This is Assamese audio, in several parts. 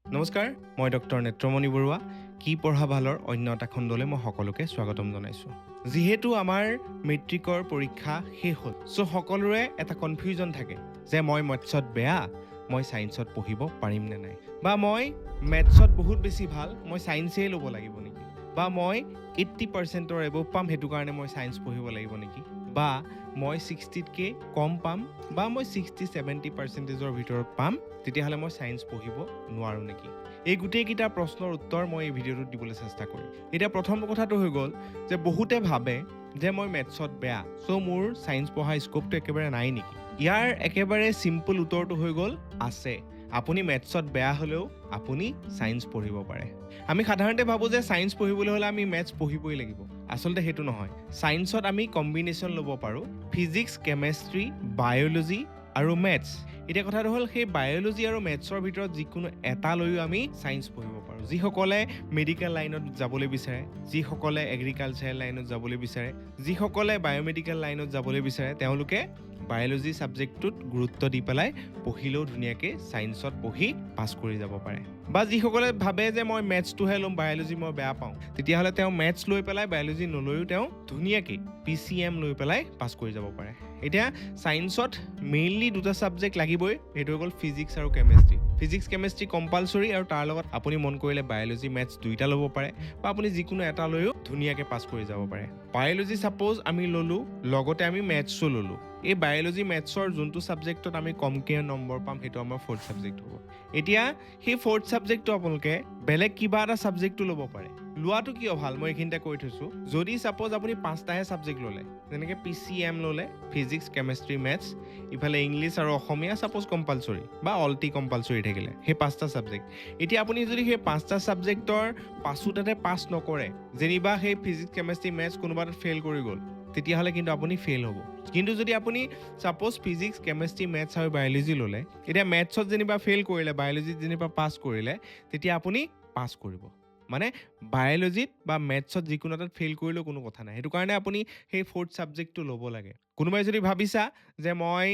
নমস্কাৰ, মই ডক্টৰ নেত্ৰমণি বৰুৱা। কি পঢ়া ভালৰ অন্য এটা খণ্ডলৈ মই সকলোকে স্বাগতম জনাইছোঁ। যিহেতু আমাৰ মেট্ৰিকৰ পৰীক্ষা শেষ হ'ল, চ' সকলোৰে এটা কনফিউজন থাকে যে মই মেথছত বেয়া, মই ছায়েন্সত পঢ়িব পাৰিম নে নাই, বা মই মেথছত বহুত বেছি ভাল, মই ছায়েন্সেই ল'ব লাগিব নেকি, বা মই 80% এবভ পাম, সেইটো কাৰণে মই ছায়েন্স পঢ়িব লাগিব নেকি, বা মই 60তকৈ কম পাম, বা মই 60-70%ৰ ভিতৰত পাম, তেতিয়াহ'লে মই ছায়েন্স পঢ়িব নোৱাৰোঁ নেকি। এই গোটেইকেইটা প্ৰশ্নৰ উত্তৰ মই এই ভিডিঅ'টোত দিবলৈ চেষ্টা কৰিম। এতিয়া প্ৰথম কথাটো হৈ গ'ল যে বহুতে ভাবে যে মই মেথছত বেয়া, চ' মোৰ ছায়েন্স পঢ়া স্ক'পটো একেবাৰে নাই নেকি। ইয়াৰ একেবাৰে চিম্পল উত্তৰটো হৈ গ'ল আছে। আপুনি মেথছত বেয়া হ'লেও আপুনি ছায়েন্স পঢ়িব পাৰে। আমি সাধাৰণতে ভাবোঁ যে ছায়েন্স পঢ়িবলৈ হ'লে আমি মেথছ পঢ়িবই লাগিব। আচলতে সেইটো নহয়। ছায়েন্সত আমি কম্বিনেশ্যন ল'ব পাৰোঁ ফিজিক্স, কেমেষ্ট্ৰি, বায়'লজি আৰু মেথছ। এতিয়া কথাটো হ'ল সেই বায়'লজি আৰু মেথছৰ ভিতৰত যিকোনো এটা লৈও আমি ছায়েন্স পঢ়িব পাৰোঁ। যিসকলে মেডিকেল লাইনত যাবলৈ বিচাৰে, যিসকলে এগ্ৰিকালচাৰেল লাইনত যাবলৈ বিচাৰে, যিসকলে বায়'মেডিকেল লাইনত যাবলৈ বিচাৰে, তেওঁলোকে বায়'লজি ছাবজেক্টটোত গুৰুত্ব দি পেলাই পঢ়িলেও ধুনীয়াকৈ ছায়েন্সত পঢ়ি পাছ কৰি যাব পাৰে। বা যিসকলে ভাবে যে মই মেথছটোহে ল'ম, বায়'লজি মই বেয়া পাওঁ, তেতিয়াহ'লে তেওঁ মেথছ লৈ পেলাই বায়'লজি নলৈও তেওঁ ধুনীয়াকৈ PCM লৈ পেলাই পাছ কৰি যাব পাৰে। এতিয়া ছায়েন্সত মেইনলি দুটা ছাবজেক্ট লাগিবই, সেইটো হৈ গ'ল ফিজিক্স আৰু কেমেষ্ট্ৰি। ফিজিক্স কেমেষ্ট্ৰি কম্পালচৰি, আৰু তাৰ লগত আপুনি মন কৰিলে বায়'লজি মেথছ দুইটা ল'ব পাৰে, বা আপুনি যিকোনো এটা লৈও ধুনীয়াকৈ পাছ কৰি যাব পাৰে। বায়'লজি ছাপ'জ আমি ল'লোঁ, লগতে আমি মেথছো ল'লোঁ। এই বায়'লজি মেথছৰ যোনটো ছাবজেক্টত আমি কমকৈ নম্বৰ পাম, সেইটো আমাৰ ফ'ৰ্থ ছাবজেক্ট হ'ব। এতিয়া সেই ফ'ৰ্থ ছাবজেক্টটো আপোনালোকে বেলেগ কিবা এটা ছাবজেক্টটো ল'ব পাৰে। লোৱাটো কিয় ভাল মই এইখিনিতে কৈ থৈছোঁ। যদি ছাপ'জ আপুনি 5টাহে ছাবজেক্ট ল'লে, যেনেকৈ PCM ল'লে, ফিজিক্স কেমেষ্ট্ৰি মেথছ, ইফালে ইংলিছ আৰু অসমীয়া ছাপ'জ কম্পালচৰি, বা অলটি কম্পালচৰি থাকিলে, সেই 5টা ছাবজেক্ট। এতিয়া আপুনি যদি সেই 5টা ছাবজেক্টৰ পাছোটাতে পাছ নকৰে, যেনিবা সেই ফিজিক্স কেমেষ্ট্ৰি মেথছ কোনোবা এটাত ফেইল কৰি গ'ল, তেতিয়াহ'লে কিন্তু আপুনি ফেইল হ'ব। কিন্তু যদি আপুনি ছাপ'জ ফিজিক্স কেমেষ্ট্ৰি মেথছ আৰু বায়'লজি ল'লে, এতিয়া মেথছত যেনিবা ফেইল কৰিলে, বায়'লজিত যেনিবা পাছ কৰিলে, তেতিয়া আপুনি পাছ কৰিব। মানে বায়'লজিত বা মেথছত যিকোনো এটাত ফেইল কৰিলেও কোনো কথা নাই। সেইটো কাৰণে আপুনি সেই ফ'ৰ্থ ছাবজেক্টটো ল'ব লাগে। কোনোবাই যদি ভাবিছা যে মই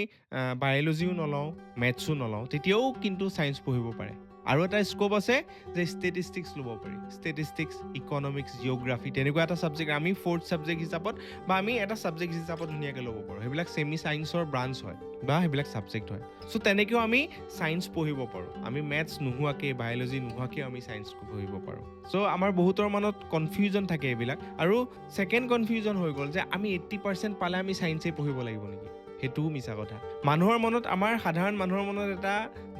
বায়'লজিও নলওঁ, মেথছো নলওঁ, তেতিয়াও কিন্তু ছায়েন্স পঢ়িব পাৰে। আৰু এটা স্ক'প আছে যে ষ্টেটিষ্টিক্স ল'ব পাৰি। ষ্টেটিষ্টিক্স, ইকনমিক্স, জিঅ'গ্ৰাফী, তেনেকুৱা এটা ছাবজেক্ট আমি ফ'ৰ্থ ছাবজেক্ট হিচাপত, বা আমি এটা ছাবজেক্ট হিচাপত ধুনীয়াকৈ ল'ব পাৰোঁ। সেইবিলাক ছেমি ছায়েন্সৰ ব্ৰাঞ্চ হয়, বা সেইবিলাক ছাবজেক্ট হয়। চ' তেনেকৈও আমি ছায়েন্স পঢ়িব পাৰোঁ। আমি মেথছ নোহোৱাকৈ, বায়'লজি নোহোৱাকৈও আমি ছায়েন্স পঢ়িব পাৰোঁ। চ' আমাৰ বহুতৰ মনত কনফিউজন থাকে এইবিলাক। আৰু ছেকেণ্ড কনফিউজন হৈ গ'ল যে আমি 80% পালে আমি ছায়েন্সেই পঢ়িব লাগিব নেকি। সেইটোও মিছা কথা। মানুহৰ মনত, আমাৰ সাধাৰণ মানুহৰ মনত এটা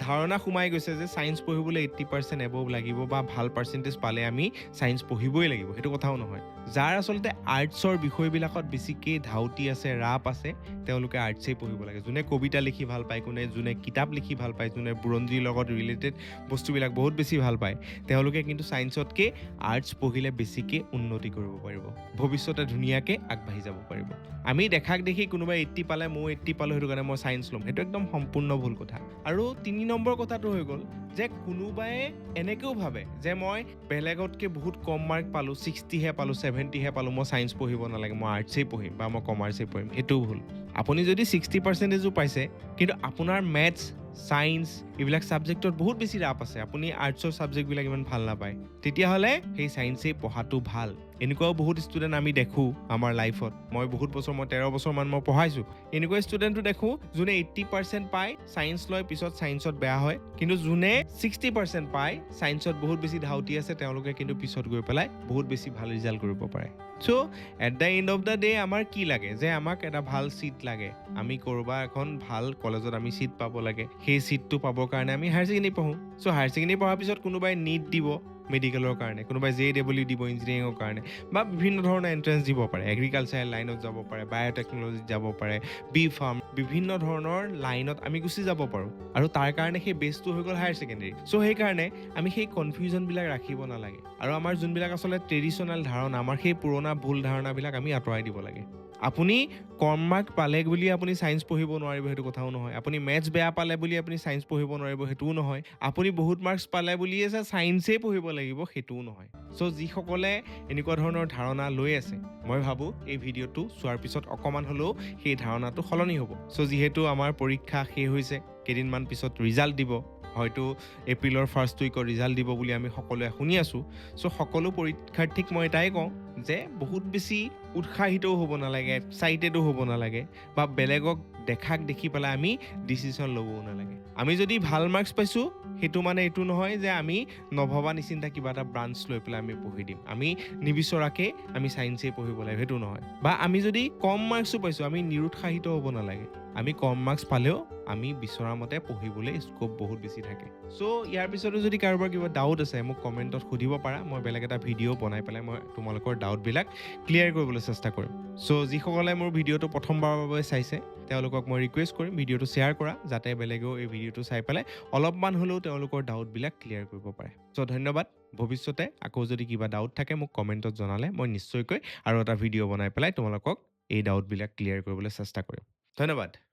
ধাৰণা সোমাই গৈছে যে ছায়েন্স পঢ়িবলৈ 80% এবভ লাগিব, বা ভাল পাৰ্চেণ্টেজ পালে আমি ছায়েন্স পঢ়িবই লাগিব। সেইটো কথাও নহয়। যাৰ আচলতে আৰ্টছৰ বিষয়বিলাকত বেছিকৈ ধাউতি আছে, ৰাপ আছে, তেওঁলোকে আৰ্টছেই পঢ়িব লাগে। যোনে কবিতা লিখি ভাল পায়, যোনে কিতাপ লিখি ভাল পায়, যোনে বুৰঞ্জীৰ লগত ৰিলেটেড বস্তুবিলাক বহুত বেছি ভাল পায়, তেওঁলোকে কিন্তু ছায়েন্সতকৈ আৰ্টছ পঢ়িলে বেছিকৈ উন্নতি কৰিব পাৰিব, ভৱিষ্যতে ধুনীয়াকৈ আগবাঢ়ি যাব পাৰিব। আমি দেখাক দেখি কোনোবাই 80 পালে, ময়ো 80 পালোঁ, সেইটো কাৰণে মই ছায়েন্স ল'ম, সেইটো একদম সম্পূৰ্ণ ভুল কথা। আৰু 3 নম্বৰ কথাটো হৈ গ'ল যে কোনোবাই এনেকৈও ভাবে যে মই বেলেগতকৈ বহুত কম মাৰ্ক পালোঁ, 60হে পালোঁ, 70হে পালোঁ, মই ছায়েন্স পঢ়িব নালাগে, মই আৰ্টছেই পঢ়িম, বা মই কমাৰ্চেই পঢ়িম। সেইটোও ভুল। আপুনি যদি 60%ও পাইছে, কিন্তু আপোনাৰ মেথছ, ছায়েন্স এইবিলাক ছাবজেক্টত বহুত বেছি ৰাপ আছে, আপুনি আৰ্টছৰ ছাবজেক্টবিলাক ইমান ভাল নাপায়, তেতিয়াহ'লে সেই ছায়েন্সেই পঢ়াটো ভাল। এনেকুৱাও বহুত ষ্টুডেণ্ট আমি দেখোঁ আমাৰ লাইফত। মই বহুত বছৰ, মই 13 বছৰমান মই পঢ়াইছোঁ। এনেকুৱা ষ্টুডেণ্টো দেখোঁ যোনে 80% পায়, ছায়েন্স লয়, পিছত ছায়েন্সত বেয়া হয়। কিন্তু যোনে 60% পায়, ছায়েন্সত বহুত বেছি ধাউতি আছে, তেওঁলোকে কিন্তু পিছত গৈ পেলাই বহুত বেছি ভাল ৰিজাল্ট কৰিব পাৰে। So' at the end of the day আমাৰ কি লাগে, যে আমাক এটা ভাল ছিট লাগে, আমি ক'ৰবাত এখন ভাল কলেজত আমি ছিট পাব লাগে। সেই ছিটটো পাবৰ কাৰণে আমি হায়াৰ ছেকেণ্ডেৰী পঢ়োঁ। চ' হায়াৰ ছেকেণ্ডেৰী পঢ়াৰ পিছত কোনোবাই নীট দিব মেডিকেলৰ কাৰণে, কোনোবাই JEE দিব ইঞ্জিনিয়াৰিঙৰ কাৰণে, বা বিভিন্ন ধৰণৰ এণ্ট্ৰেঞ্চ দিব পাৰে, এগ্ৰিকালচাৰেল লাইনত যাব পাৰে, বায়'টেকনলজিত যাব পাৰে, B.Pharm, বিভিন্ন ধৰণৰ লাইনত আমি গুচি যাব পাৰোঁ। আৰু তাৰ কাৰণে সেই বেছটো হৈ গ'ল হায়াৰ ছেকেণ্ডেৰী। চ' সেইকাৰণে আমি সেই কনফিউজনবিলাক ৰাখিব নালাগে। আৰু আমাৰ যোনবিলাক আচলতে ট্ৰেডিশ্যনেল ধাৰণা, আমাৰ সেই পুৰণা ভুল ধাৰণাবিলাক আমি আঁতৰাই দিব লাগে। আপুনি কম মাৰ্ক পালে বুলি আপুনি ছায়েন্স পঢ়িব নোৱাৰিব, সেইটো কথাও নহয়। আপুনি মেথছ বেয়া পালে বুলি আপুনি ছায়েন্স পঢ়িব নোৱাৰিব, সেইটোও নহয়। আপুনি বহুত মাৰ্কছ পালে বুলিয়ে যে ছায়েন্সেই পঢ়িব লাগিব, সেইটোও নহয়। চ' যিসকলে এনেকুৱা ধৰণৰ ধাৰণা লৈ আছে, মই ভাবোঁ এই ভিডিঅ'টো চোৱাৰ পিছত অকণমান হ'লেও সেই ধাৰণাটো সলনি হ'ব। চ' যিহেতু আমাৰ পৰীক্ষা শেষ হৈছে, কেইদিনমান পিছত ৰিজাল্ট দিব, হয়তো এপ্ৰিলৰ ফাৰ্ষ্ট উইকত ৰিজাল্ট দিব বুলি আমি সকলোৱে শুনি আছোঁ। চ' সকলো পৰীক্ষাৰ্থীক মই এটাই কওঁ যে বহুত বেছি উৎসাহিতও হ'ব নালাগে, এক্সাইটেডো হ'ব নালাগে বা বেলেগক দেখাক দেখি পেলাই আমি ডিচিশ্যন ল'বও নালাগে। আমি যদি ভাল মাৰ্কছ পাইছোঁ সেইটো মানে এইটো নহয় যে আমি নভবা নিচিন্তা কিবা এটা ব্ৰাঞ্চ লৈ পেলাই আমি পঢ়ি দিম। আমি নিবিচৰাকে আমি ছায়েন্সেই পঢ়িব লাগিব সেইটো নহয়। বা আমি যদি কম মাৰ্কছো পাইছোঁ আমি নিৰুৎসাহিত হ'ব নালাগে। আমি কম মাৰ্কছ পালেও আমি বিচৰা মতে পঢ়িবলৈ স্ক'প বহুত বেছি থাকে। চ' ইয়াৰ পিছতো যদি কাৰোবাৰ কিবা ডাউট আছে মোক কমেণ্টত সুধিব পাৰা, মই বেলেগ এটা ভিডিঅ' বনাই পেলাই মই তোমালোকৰ ডাউটবিলাক ক্লিয়াৰ কৰিবলৈ চেষ্টা কৰিম। চ' যিসকলে মোৰ ভিডিঅ'টো প্ৰথমবাৰৰ বাবে চাইছে তেওঁলোকক মই ৰিকুৱেষ্ট কৰিম ভিডিঅ'টো শ্বেয়াৰ কৰা, যাতে বেলেগেও এই ভিডিঅ'টো চাই পেলাই অলপমান হ'লেও তেওঁলোকৰ ডাউটবিলাক ক্লিয়াৰ কৰিব পাৰে। চ' ধন্যবাদ। ভৱিষ্যতে আকৌ যদি কিবা ডাউট থাকে মোক কমেণ্টত জনালে মই নিশ্চয়কৈ আৰু এটা ভিডিঅ' বনাই পেলাই তোমালোকক এই ডাউটবিলাক ক্লিয়াৰ কৰিবলৈ চেষ্টা কৰিম। ধন্যবাদ।